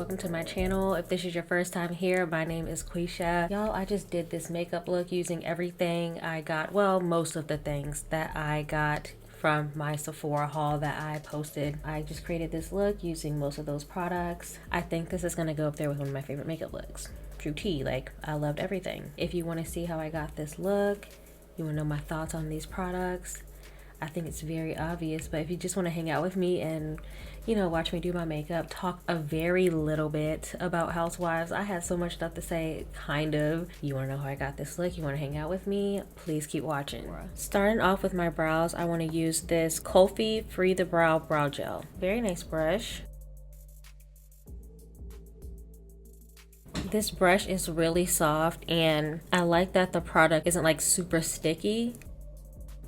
welcome to my channel. If this is your first time here, my name is Quisha. Y'all, I just did this makeup look using everything I got, well, most of the things that I got from my Sephora haul that I posted. I just created this look using most of those products. I think this is gonna go up there with one of my favorite makeup looks. True tea, like I loved everything. If you wanna see how I got this look, you wanna know my thoughts on these products, I think it's very obvious, but if you just want to hang out with me and, you know, watch me do my makeup, talk a very little bit about Housewives. I had so much stuff to say, kind of. You want to know how I got this look? You want to hang out with me? Please keep watching. Starting off with my brows, I want to use this Kulfi Free the Brow Brow Gel. Very nice brush. This brush is really soft, and I like that the product isn't like super sticky.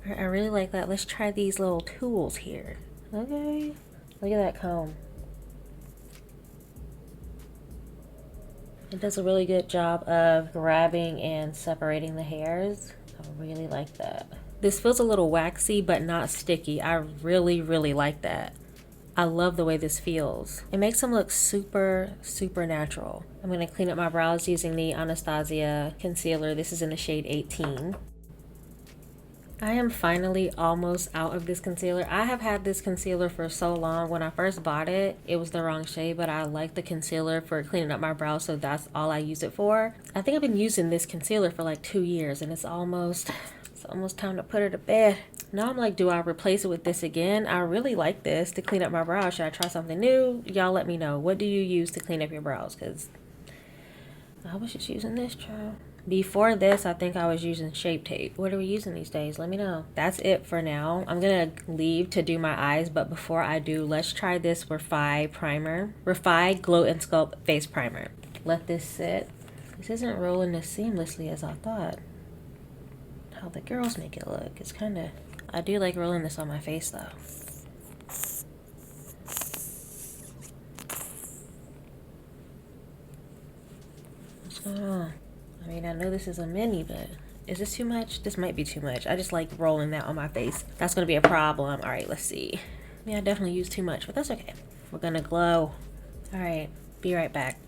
I really like that. Let's try these little tools here. Okay. Look at that comb. It does a really good job of grabbing and separating the hairs. I really like that. This feels a little waxy, but not sticky. I really, really like that. I love the way this feels. It makes them look super, super natural. I'm going to clean up my brows using the Anastasia concealer. This is in the shade 18. I am finally almost out of this concealer. I have had this concealer for so long. When I first bought it, it was the wrong shade, but I like the concealer for cleaning up my brows, so that's all I use it for. I think I've been using this concealer for like 2 years, and it's almost time to put her to bed. Now I'm like, do I replace it with this again? I really like this to clean up my brows. Should I try something new? Y'all let me know. What do you use to clean up your brows? Because I was just using this, child. Before this, I think I was using Shape Tape. What are we using these days? Let me know. That's it for now. I'm gonna leave to do my eyes, but before I do, let's try this Refy primer. Refy Glow and Sculpt Face Primer. Let this sit. This isn't rolling as seamlessly as I thought. How the girls make it look. It's kinda... I do like rolling this on my face though. What's going on? I mean, I know this is a mini, but is this too much? This might be too much. I just like rolling that on my face. That's gonna be a problem. All right, let's see. Yeah, I definitely used too much, but that's okay. We're gonna glow. All right, be right back.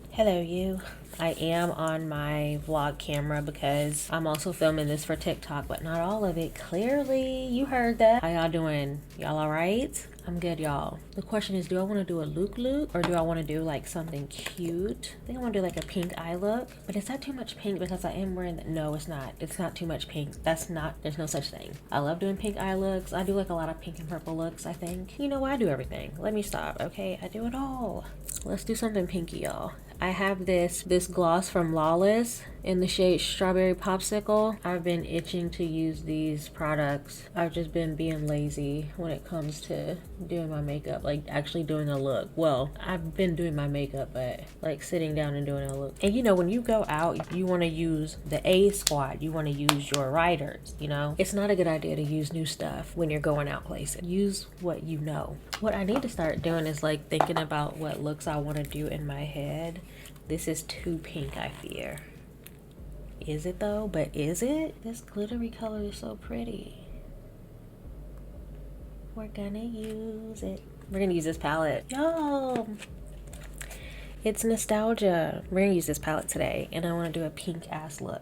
Hello, you. I am on my vlog camera because I'm also filming this for TikTok, but not all of it. Clearly, you heard that. How y'all doing? Y'all all right? I'm good, y'all. The question is, do I want to do a look or do I want to do like something cute? I think I want to do like a pink eye look, but is that too much pink because I am wearing that? No, it's not. It's not too much pink. That's not, there's no such thing. I love doing pink eye looks. I do like a lot of pink and purple looks, I think. You know, I do everything. Let me stop, okay? I do it all. Let's do something pinky, y'all. I have this gloss from Lawless in the shade Strawberry Popsicle. I've been itching to use these products. I've just been being lazy when it comes to doing my makeup, like actually doing a look. Well, I've been doing my makeup, but like sitting down and doing a look. And you know, when you go out, you want to use the A squad. You want to use your riders, you know? It's not a good idea to use new stuff when you're going out places. Use what you know. What I need to start doing is like thinking about what looks I want to do in my head. This is too pink, I fear. Is it though? But is it? This glittery color is so pretty. We're gonna use it. We're gonna use this palette. Yo! It's nostalgia. We're gonna use this palette today, and I wanna do a pink ass look.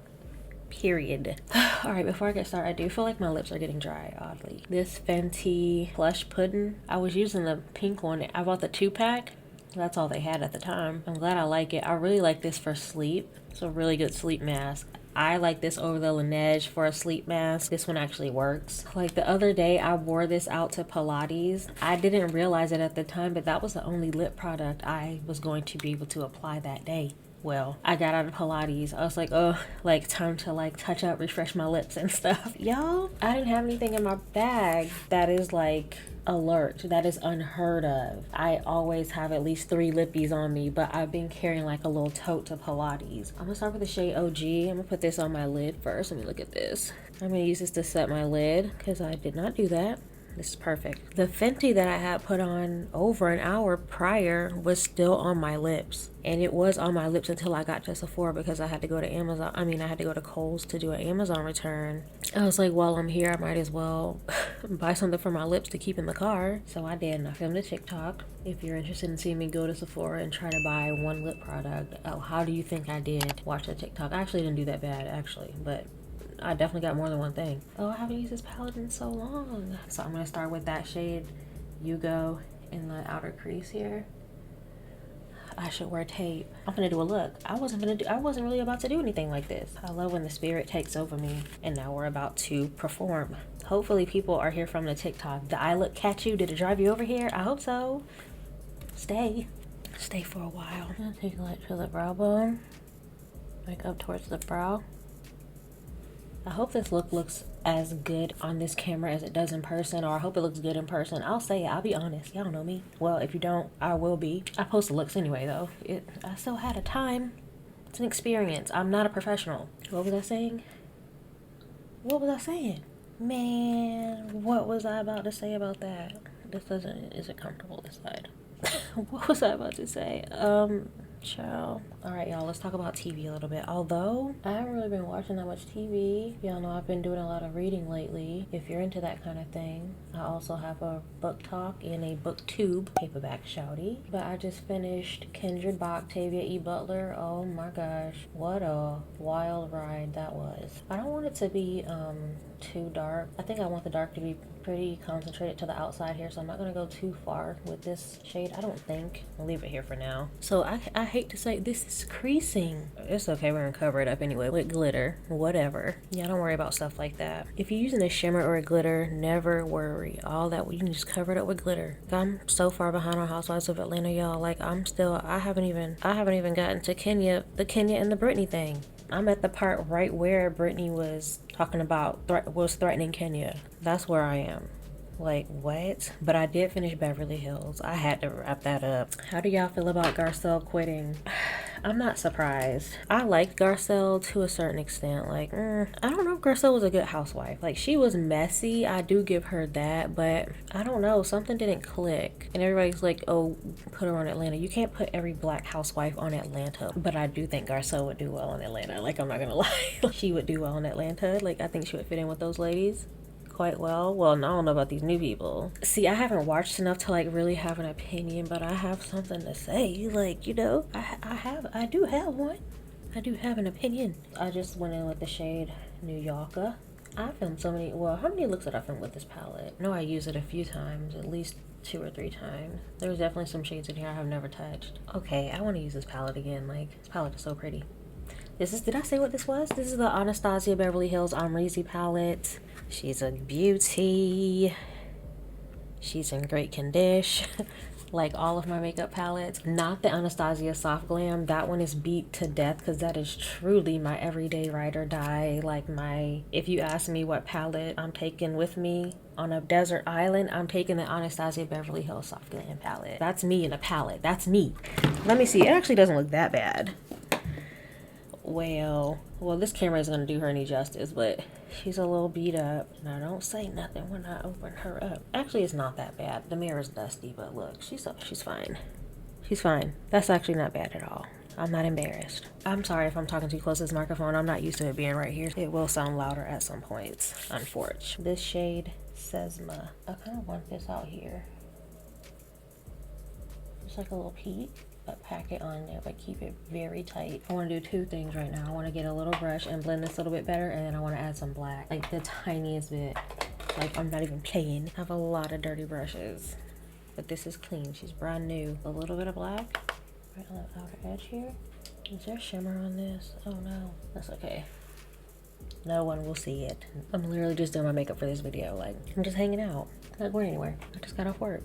Period. Alright, before I get started, I do feel like my lips are getting dry, oddly. This Fenty Plush Pudding. I was using the pink one. I bought the 2-pack. That's all they had at the time. I'm glad I like it. I really like this for sleep. It's a really good sleep mask. I like this over the Laneige for a sleep mask. This one actually works. Like the other day, I wore this out to Pilates. I didn't realize it at the time, but that was the only lip product I was going to be able to apply that day. Well, I got out of Pilates. I was like, oh, like time to like touch up, refresh my lips and stuff. Y'all, I didn't have anything in my bag that is like alert, that is unheard of. I always have at least 3 lippies on me, but I've been carrying like a little tote to Pilates. I'm gonna start with the shade OG. I'm gonna put this on my lid first. Let me look at this. I'm gonna use this to set my lid because I did not do that. This is perfect. The Fenty that I had put on over an hour prior was still on my lips. And it was on my lips until I got to Sephora because I had to go to Amazon. I had to go to Kohl's to do an Amazon return. I was like, while I'm here, I might as well buy something for my lips to keep in the car. So I did, and I filmed a TikTok. If you're interested in seeing me go to Sephora and try to buy one lip product, oh, how do you think I did? Watch the TikTok. I actually didn't do that bad, actually, but I definitely got more than one thing. Oh, I haven't used this palette in so long. So I'm gonna start with that shade, You Go, in the outer crease here. I should wear tape. I'm gonna do a look. I wasn't really about to do anything like this. I love when the spirit takes over me, and now we're about to perform. Hopefully people are here from the TikTok. Did I look catch you? Did it drive you over here? I hope so. Stay for a while. I'm gonna take it to the brow bone, like up towards the brow. I hope this look looks as good on this camera as it does in person, or I hope it looks good in person. I'll say it. I'll be honest. Y'all know me. Well, if you don't, I will be. I post the looks anyway, though. I still had a time. It's an experience. I'm not a professional. What was I saying? Man, what was I about to say about that? This isn't comfortable this side. What was I about to say? Ciao. Alright, y'all, let's talk about TV a little bit. Although I haven't really been watching that much TV, y'all know I've been doing a lot of reading lately. If you're into that kind of thing, I also have a book talk and a booktube paperback shouty. But I just finished Kindred by Octavia E. Butler. Oh my gosh, what a wild ride that was. I don't want it to be too dark. I think I want the dark to be pretty concentrated to the outside here, so I'm not gonna go too far with this shade. I don't think. I'll leave it here for now. So I hate to say this is creasing. It's okay, we're gonna cover it up anyway with glitter, whatever. Yeah, don't worry about stuff like that. If you're using a shimmer or a glitter, never worry. All that, you can just cover it up with glitter. I'm so far behind on Housewives of Atlanta, y'all. Like, I haven't even gotten to the Kenya and the Britney thing. I'm at the part right where Britney was talking about was threatening Kenya. That's where I am. Like, what? But I did finish Beverly Hills. I had to wrap that up. How do y'all feel about Garcelle quitting? I'm not surprised. I liked Garcelle to a certain extent. Like, I don't know if Garcelle was a good housewife. Like, she was messy. I do give her that. But I don't know. Something didn't click. And everybody's like, oh, put her on Atlanta. You can't put every black housewife on Atlanta. But I do think Garcelle would do well in Atlanta. Like, I'm not gonna lie. She would do well in Atlanta. Like, I think she would fit in with those ladies quite well. Well, I don't know about these new people. See, I haven't watched enough to like really have an opinion, but I have something to say. Like, you know, I do have one. I do have an opinion. I just went in with the shade New Yorker. I filmed so many, well, how many looks did I film with this palette? I know I use it a few times, at least 2 or 3 times. There's definitely some shades in here I have never touched. Okay, I want to use this palette again. Like, this palette is so pretty. Did I say what this was? This is the Anastasia Beverly Hills Amrezy palette. She's a beauty. She's in great condition. Like all of my makeup palettes. Not the Anastasia Soft Glam. That one is beat to death because that is truly my everyday ride or die. Like if you ask me what palette I'm taking with me on a desert island, I'm taking the Anastasia Beverly Hills Soft Glam palette. That's me in a palette. That's me. Let me see. It actually doesn't look that bad. Well, this camera isn't going to do her any justice, but she's a little beat up. Now, don't say nothing when I open her up. Actually, it's not that bad. The mirror's dusty, but look, she's fine. She's fine. That's actually not bad at all. I'm not embarrassed. I'm sorry if I'm talking too close to this microphone. I'm not used to it being right here. It will sound louder at some points, unfortunately. This shade, Sesma. I kind of want this out here. Just like a little peek. But pack it on there, but keep it very tight. I want to do 2 things right now. I want to get a little brush and blend this a little bit better, and then I want to add some black, like the tiniest bit. Like, I'm not even playing. I have a lot of dirty brushes, but this is clean. She's brand new. A little bit of black right on the outer edge here. Is there shimmer on this? Oh no, that's okay. No one will see it. I'm literally just doing my makeup for this video. Like, I'm just hanging out. Not going anywhere. I just got off work.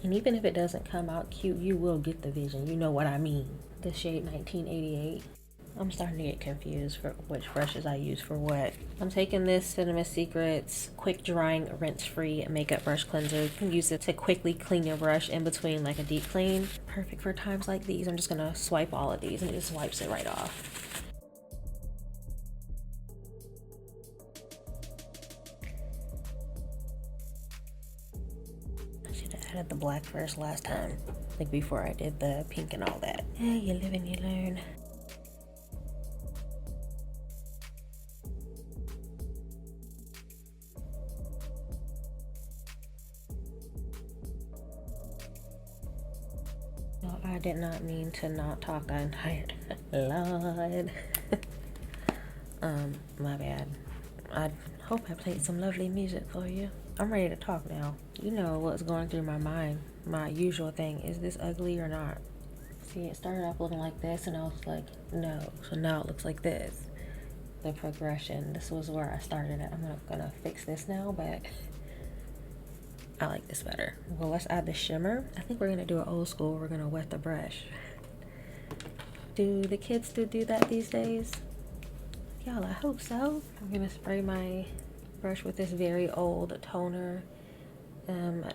And even if it doesn't come out cute, you will get the vision. You know what I mean. The shade 1988. I'm starting to get confused for which brushes I use for what. I'm taking this Cinema Secrets quick drying rinse-free makeup brush cleanser. You can use it to quickly clean your brush in between like a deep clean. Perfect for times like these. I'm just gonna swipe all of these and it just wipes it right off. added the black first last time, like before I did the pink and all that. Yeah, you live and you learn. No, I did not mean to not talk that entire Lord. My bad. I hope I played some lovely music for you. I'm ready to talk now. You know what's going through my mind. My usual thing, is this ugly or not? See, it started off looking like this and I was like, no. So now it looks like this. The progression. This was where I started at. I'm not gonna fix this now, but I like this better. Well, let's add the shimmer. I think we're gonna do it old school. We're gonna wet the brush. Do the kids still do that these days? Y'all, I hope so. I'm gonna spray my brush with this very old toner.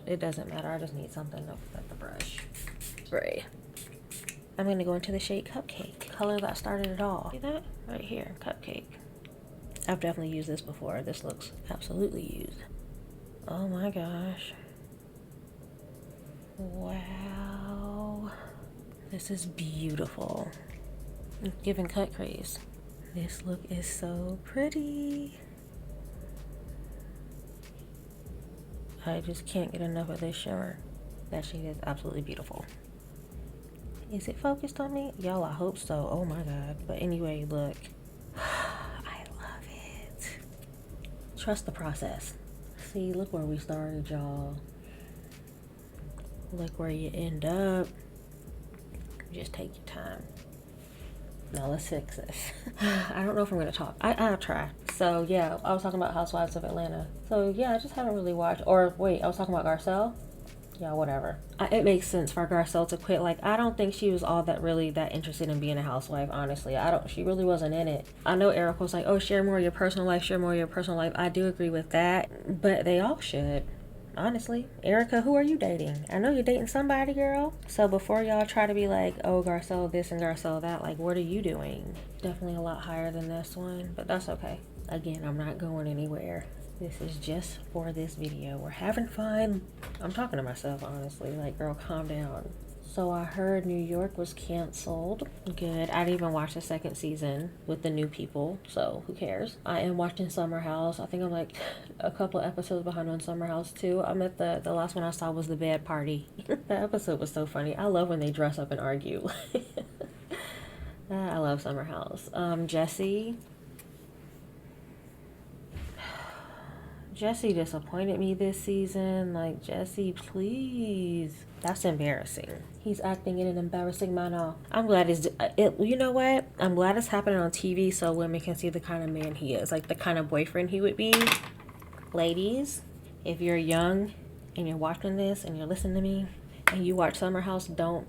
It doesn't matter. I just need something to wet the brush. Spray. I'm gonna go into the shade Cupcake, color that started it all. See that? Right here, Cupcake. I've definitely used this before. This looks absolutely used. Oh my gosh. Wow. This is beautiful. It's giving cut crease. This look is so pretty. I just can't get enough of this shimmer. That shade is absolutely beautiful. Is it focused on me? Y'all, I hope so. Oh my god. But anyway, look. I love it. Trust the process. See, look where we started, y'all. Look where you end up. Just take your time. Now let's fix this. I don't know if I'm gonna talk. I'll try. So yeah, I was talking about Housewives of Atlanta. So yeah, I just haven't really watched. Or wait, I was talking about Garcelle. Yeah, whatever. It makes sense for Garcelle to quit. Like, I don't think she was all that really that interested in being a housewife, honestly. She really wasn't in it. I know Eric was like, oh, share more of your personal life, share more of your personal life. I do agree with that, but they all should, honestly. Erica, who are you dating? I know you're dating somebody, girl. So before y'all try to be like, oh, Garcelle this and Garcelle that, like, what are you doing? Definitely a lot higher than this one, but that's okay. Again, I'm not going anywhere. This is just for this video. We're having fun. I'm talking to myself, honestly. Like, girl, calm down. So I heard New York was canceled. Good. I didn't even watch the second season with the new people, so who cares? I am watching Summer House. I think I'm like a couple episodes behind on Summer House too. I'm at the last one I saw was the bad party. That episode was so funny. I love when they dress up and argue. I love Summer House. Jesse disappointed me this season. Like, Jesse, please. That's embarrassing. He's acting in an embarrassing manner. I'm glad you know what? I'm glad it's happening on TV so women can see the kind of man he is. Like, the kind of boyfriend he would be. Ladies, if you're young and you're watching this and you're listening to me and you watch Summer House, don't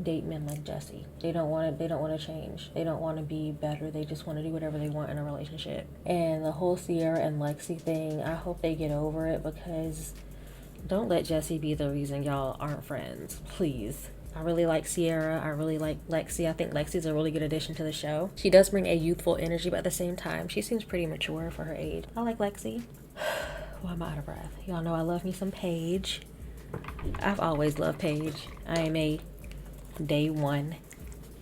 date men like Jesse. They don't want to change. They don't want to be better. They just want to do whatever they want in a relationship. And the whole Sierra and Lexi thing, I hope they get over it, because don't let Jesse be the reason y'all aren't friends, please. I really like Sierra. I really like Lexi. I think Lexi's a really good addition to the show. She does bring a youthful energy, but at the same time, she seems pretty mature for her age. I like Lexi. Well, I'm out of breath. Y'all know I love me some Paige. I've always loved Paige. I am a day one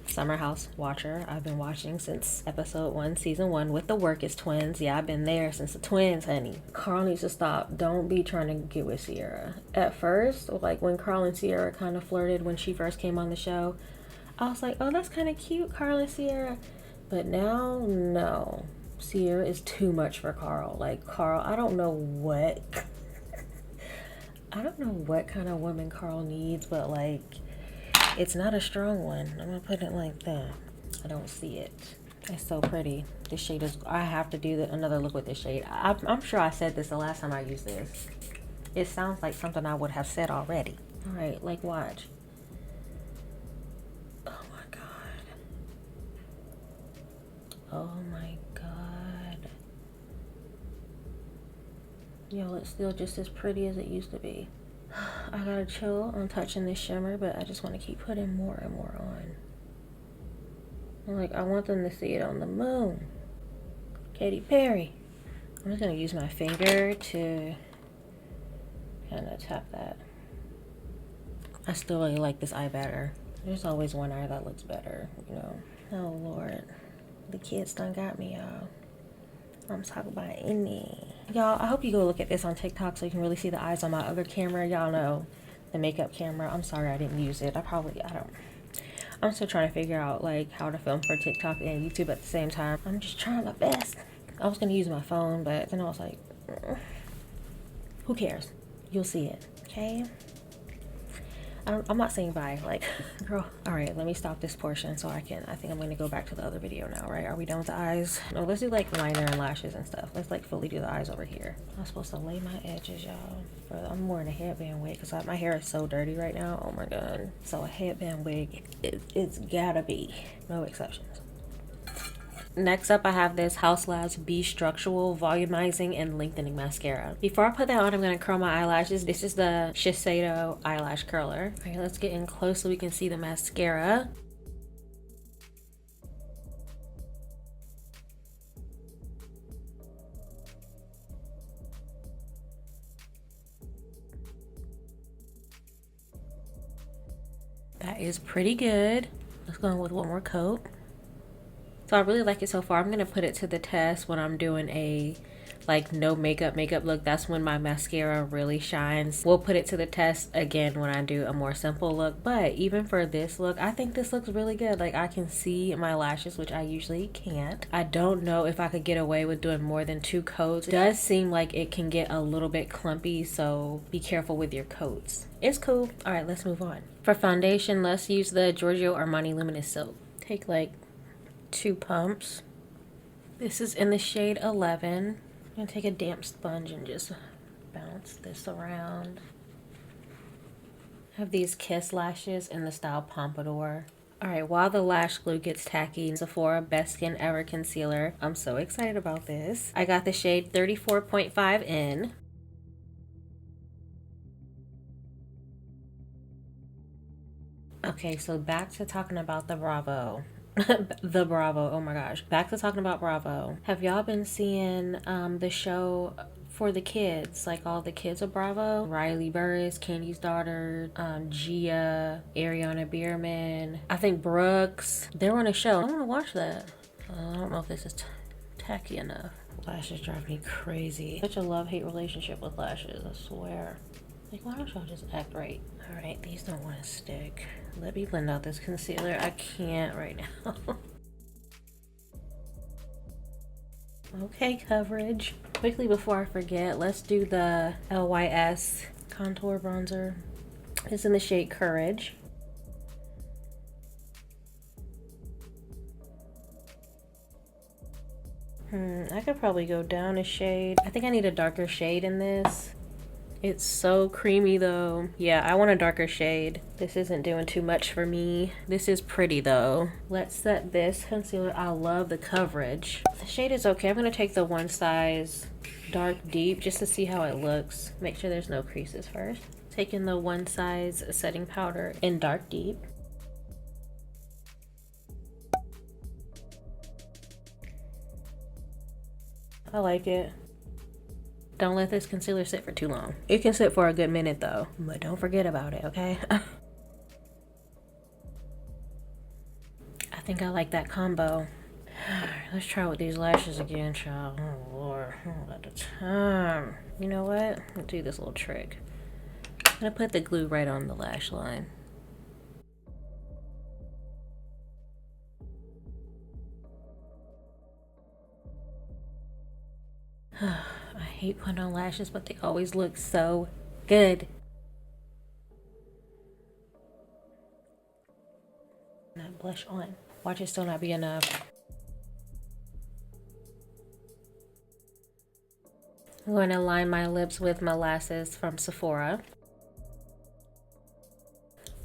Summer House watcher. I've been watching since episode 1, season 1 with the Workers twins. Yeah, I've been there since the twins, honey. Carl needs to stop. Don't be trying to get with Sierra. At first, like when Carl and Sierra kind of flirted when she first came on the show, I was like, oh, that's kind of cute, Carl and Sierra. But now, no. Sierra is too much for Carl. Like, Carl, I don't know what kind of woman Carl needs, but like, it's not a strong one. I'm gonna put it like that. I don't see it. It's so pretty. This shade is, I have to do another look with this shade. I'm sure I said this the last time I used this. It sounds like something I would have said already. All right, like, watch. Oh my God. Oh my God. Yo, it's still just as pretty as it used to be. I gotta chill on touching this shimmer, but I just want to keep putting more and more on. Like, I want them to see it on the moon. Katy Perry. I'm just gonna use my finger to kind of tap that. I still really like this eye better. There's always one eye that looks better, you know. Oh Lord, the kids done got me, y'all. I'm talking about any. Y'all, I hope you go look at this on TikTok so you can really see the eyes on my other camera. Y'all know the makeup camera. I'm sorry I didn't use it. I'm still trying to figure out like how to film for TikTok and YouTube at the same time. I'm just trying my best. I was gonna use my phone, but then I was like, who cares? You'll see it, okay? I'm not saying bye, like, girl. All right, let me stop this portion so I think I'm gonna go back to the other video now, right? Are we done with the eyes? No, let's do like liner and lashes and stuff. Let's like fully do the eyes over here. I'm supposed to lay my edges, y'all. I'm wearing a headband wig because my hair is so dirty right now. Oh my God. So a headband wig, it's gotta be, no exceptions. Next up, I have this Haus Be Structural Volumizing and Lengthening Mascara. Before I put that on, I'm going to curl my eyelashes. This is the Shiseido Eyelash Curler. All right, let's get in close so we can see the mascara. That is pretty good. Let's go in with one more coat. So I really like it so far. I'm going to put it to the test when I'm doing a like no makeup look. That's when my mascara really shines. We'll put it to the test again when I do a more simple look. But even for this look, I think this looks really good. Like I can see my lashes, which I usually can't. I don't know if I could get away with doing more than 2 coats. It does seem like it can get a little bit clumpy, so be careful with your coats. It's cool. All right, let's move on. For foundation, let's use the Giorgio Armani Luminous Silk. Take like 2 pumps. This is in the shade 11. I'm gonna take a damp sponge and just bounce this around. I have these Kiss lashes in the style Pompadour. Alright, while the lash glue gets tacky, Sephora Best Skin Ever Concealer. I'm so excited about this. I got the shade 34.5 in. Okay, so back to talking about the Bravo. The Bravo, oh my gosh. Back to talking about Bravo. Have y'all been seeing the show for the kids? Like all the kids of Bravo? Riley Burris, Candy's daughter, Gia, Ariana Bierman, I think Brooks. They're on a show. I want to watch that. I don't know if this is tacky enough. Lashes drive me crazy. Such a love-hate relationship with lashes, I swear. Like, why don't y'all just act right? All right, these don't want to stick. Let me blend out this concealer. I can't right now. Okay, coverage. Quickly before I forget, let's do the LYS contour bronzer. It's in the shade Courage. I could probably go down a shade. I think I need a darker shade in this. It's so creamy though. Yeah, I want a darker shade. This isn't doing too much for me. This is pretty though. Let's set this concealer. I love the coverage. The shade is okay. I'm gonna take the one size dark deep just to see how it looks. Make sure there's no creases first. Taking the one size setting powder in dark deep. I like it. Don't let this concealer sit for too long. It can sit for a good minute though, but don't forget about it, okay? I think I like that combo. Let's try with these lashes again, child. Oh Lord, I don't got the time. You know what? I'll do this little trick. I'm gonna put the glue right on the lash line. I hate putting on lashes, but they always look so good. Not blush on. Watch it still not be enough. I'm going to line my lips with molasses from Sephora.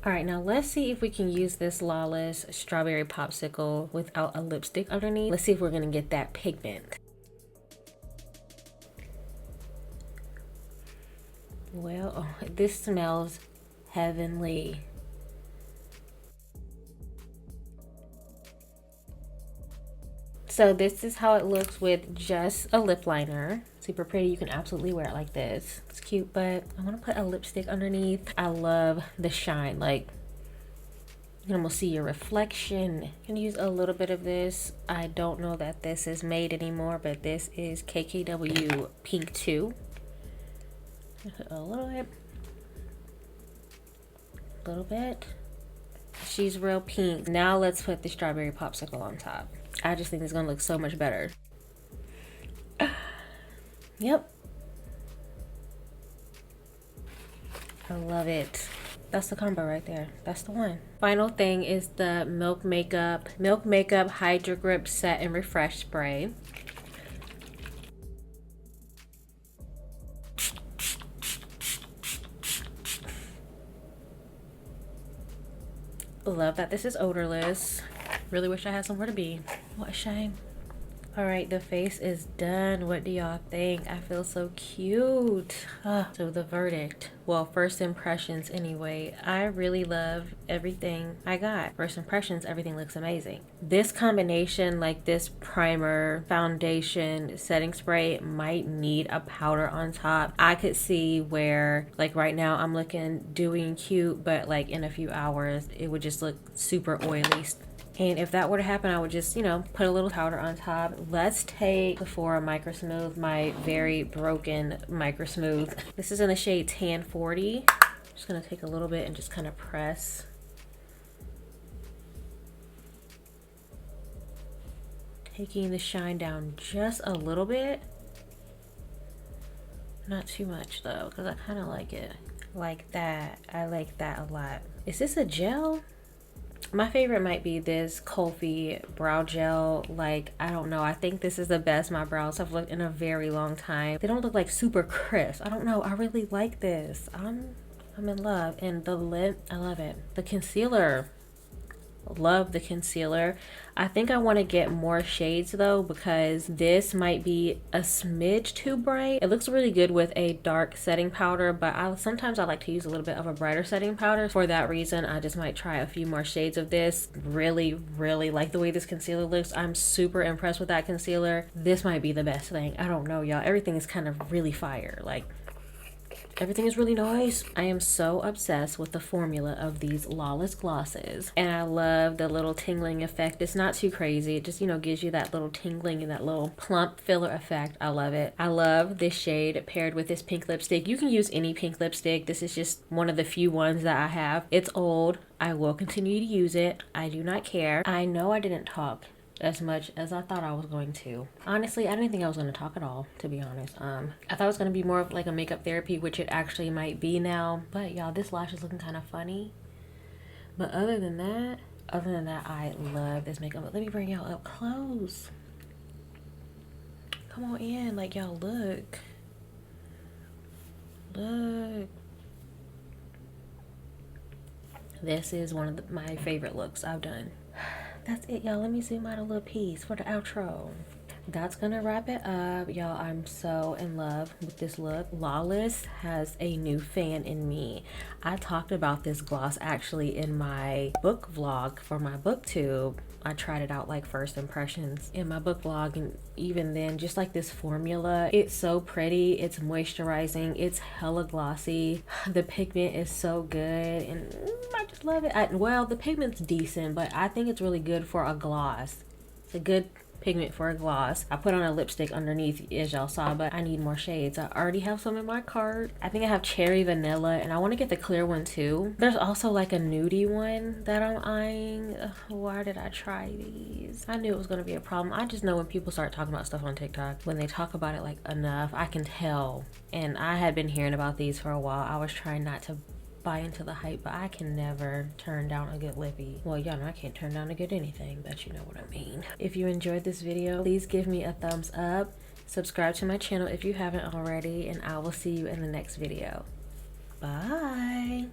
Alright, now let's see if we can use this Lawless Strawberry Popsicle without a lipstick underneath. Let's see if we're going to get that pigment. Well, oh, this smells heavenly. So this is how it looks with just a lip liner. Super pretty. You can absolutely wear it like this. It's cute, but I want to put a lipstick underneath. I love the shine. Like, you can almost see your reflection. You can use a little bit of this. I don't know that this is made anymore, but this is KKW Pink 2. A little bit. A little bit. She's real pink. Now let's put the strawberry popsicle on top. I just think it's gonna look so much better. Yep. I love it. That's the combo right there. That's the one. Final thing is the Milk Makeup Hydo Grip Set and Refresh Spray. Love that this is odorless. Really wish I had somewhere to be. What a shame. All right, the face is done. What do y'all think? I feel so cute. So the verdict, well, first impressions anyway. I really love everything I got. First impressions, everything looks amazing. This combination, like this primer, foundation, setting spray, might need a powder on top. I could see where, like right now, I'm looking dewy and cute, but like in a few hours, it would just look super oily. And if that were to happen, I would just, you know, put a little powder on top. Let's take Sephora Micro Smooth, my very broken Micro Smooth. This is in the shade Tan 40. Just gonna take a little bit and just kind of press. Taking the shine down just a little bit. Not too much though, because I kind of like it like that. I like that a lot. Is this a gel? My favorite might be this Kulfi brow gel. Like, I don't know. I think this is the best my brows have looked in a very long time. They don't look like super crisp. I don't know. I really like this. I'm in love. And the lip, I love it. The concealer. Love the concealer. I think I want to get more shades though, because this might be a smidge too bright. It looks really good with a dark setting powder, but sometimes I like to use a little bit of a brighter setting powder. For that reason, I just might try a few more shades of this. Really like the way this concealer looks. I'm super impressed with that concealer. This might be the best thing. I don't know, y'all. Everything is kind of really fire. Like, everything is really nice. I am so obsessed with the formula of these Lawless glosses. And I love the little tingling effect. It's not too crazy. It just, you know, gives you that little tingling and that little plump filler effect. I love it. I love this shade paired with this pink lipstick. You can use any pink lipstick. This is just one of the few ones that I have. It's old. I will continue to use it. I do not care. I know I didn't talk as much as I thought I was going to. Honestly, I didn't think I was going to talk at all, to be honest. I thought it was going to be more of like a makeup therapy, which it actually might be now. But y'all, this lash is looking kind of funny. But other than that, I love this makeup. But let me bring y'all up close. Come on in, like y'all look. Look. This is one of my favorite looks I've done. That's it, y'all. Let me zoom out a little piece for the outro. That's gonna wrap it up, y'all. I'm so in love with this look. Lawless has a new fan in me. I talked about this gloss actually in my book vlog for my booktube. I tried it out like first impressions in my book vlog, and even then, just like this formula, it's so pretty. It's moisturizing. It's hella glossy. The pigment is so good, and I just love it. Well, the pigment's decent, but I think it's really good for a gloss. It's a good pigment for a gloss. I put on a lipstick underneath, as y'all saw, but I need more shades. I already have some in my cart. I think I have cherry vanilla, and I want to get the clear one too. There's also like a nudie one that I'm eyeing. Ugh, why did I try these? I knew it was going to be a problem. I just know when people start talking about stuff on TikTok, when they talk about it like enough, I can tell. And I had been hearing about these for a while. I was trying not to buy into the hype, but I can never turn down a good lippy. Well, y'all know I can't turn down a good anything, but you know what I mean. If you enjoyed this video, please give me a thumbs up, subscribe to my channel if you haven't already, and I will see you in the next video. Bye.